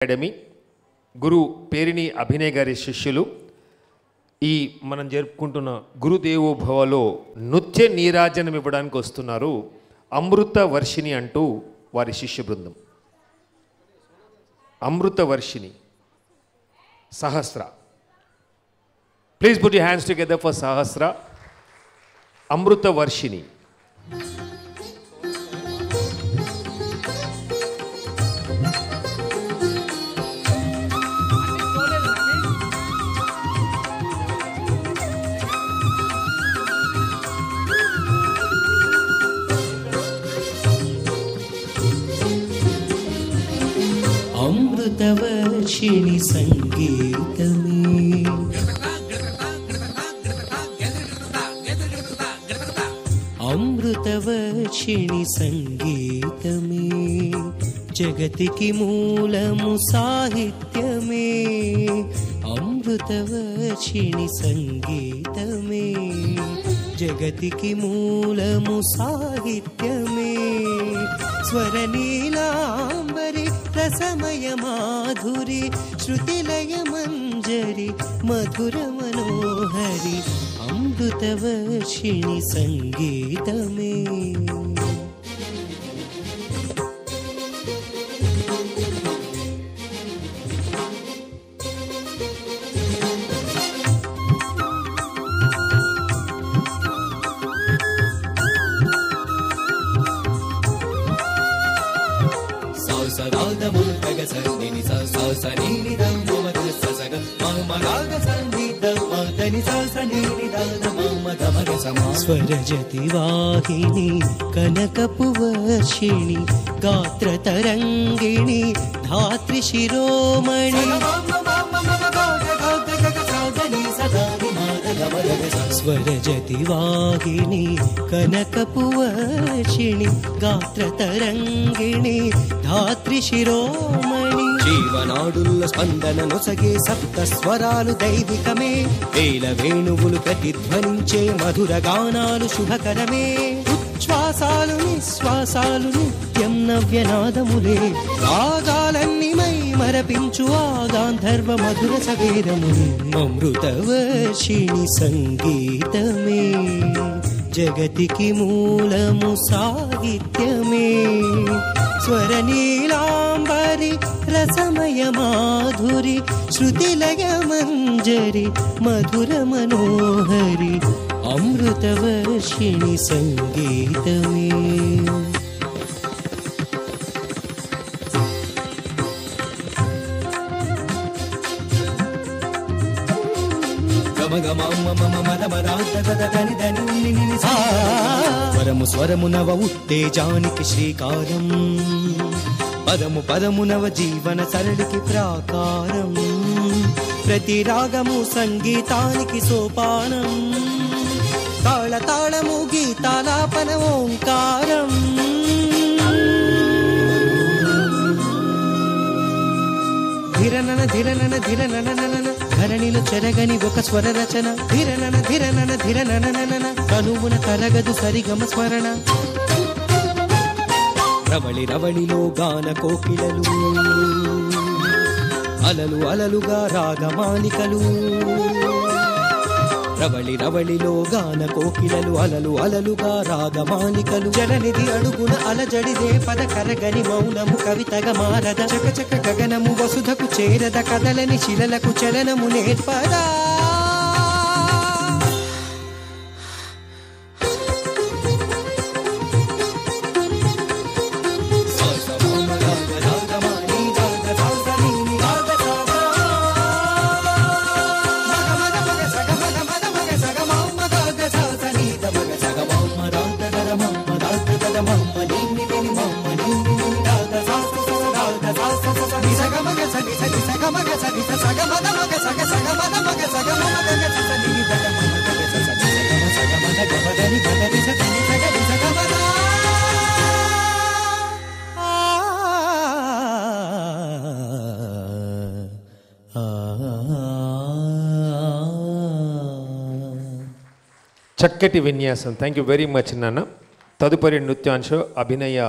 Academy గురు పేరిణి అభినయ్ గారి శిష్యులు ఈ మనం జరుపుకుంటున్న గురుదేవోభవలో నృత్య నీరాజనం ఇవ్వడానికి వస్తున్నారు. అమృత వర్షిణి అంటూ వారి శిష్య బృందం. Amrutha Varshini Sahasra. Please put your hands together for Sahasra. Amrutha Varshini. Amruthavarshini సంగీతమే అమృతవర్షిణి సంగీతమే జగతికి మూలము సాహిత్యమే అమృతవర్షిణి సంగీతమే జగతికి మూలము సాహిత్యమే స్వరనీలాంబరి రసమయ మాధురి శృతిలయ మంజరి మధుర మనోహరి అమృతవర్షిణి సంగీతమే. స్వరజతి వాహిని కనకపు వర్షిణి గాత్ర తరంగిణి ధాత్రి శిరోమణి స్వరజతి వాహిని కనకపు వర్షిణి గాత్ర తరంగిణి ధాత్రి శిరోమణి జీవనాడుల్లో స్పందన నొసగే సప్త స్వరాలు దైవికమే వేల వేణువులు ప్రతిధ్వనించే మధుర గానాలు శుభకరమే ఉచ్ఛ్వాసాలు నిశ్వాసాలు నిత్యం నవ్యనాదములే రాగాలన్నీ మై మరపించు ఆ గాంధర్వ మధుర సవేదములే అమృతవర్షిణి సంగీతమే జగతికి మూలము సాహిత్యమే స్వరనీలాంబరి రసమయ మాధురి శృతిలయ మంజరి మధుర మనోహరి అమృతవర్షిణి సంగీతమే. స్వరము స్వరము నవ ఉత్తేజానికి శ్రీకారం పదము పదము నవ జీవన సరళికి ప్రాకారం ప్రతి రాగము సంగీతానికి సోపానం తాళ తాళము గీతాలాపన ఓంకారం ధిరనన ధిరనన ధిరనన ధరణిలో చెరగని ఒక స్వర రచన ధిరనన ధిరనన ధిరనన కనువున కలగదు సరిగమ స్మరణ రవళి రవళిలో గాన కోకిలలు అలలు అలలుగా రాగమాలికలు రవళి రవళిలో గాన కోకిలలు అలలు అలలుగా రాగమాలికలు జలనిధి అడుగున అలజడిదే పద కరగని మౌనము కవితగా మారద చకచక గగనము వసుధకు చేరద కదలని శిలలకు చలనము నేర్పదా చక్కటి విన్యాసం. థ్యాంక్ యూ వెరీ మచ్ నాన్న. తదుపరి నృత్యాంశం అభినయ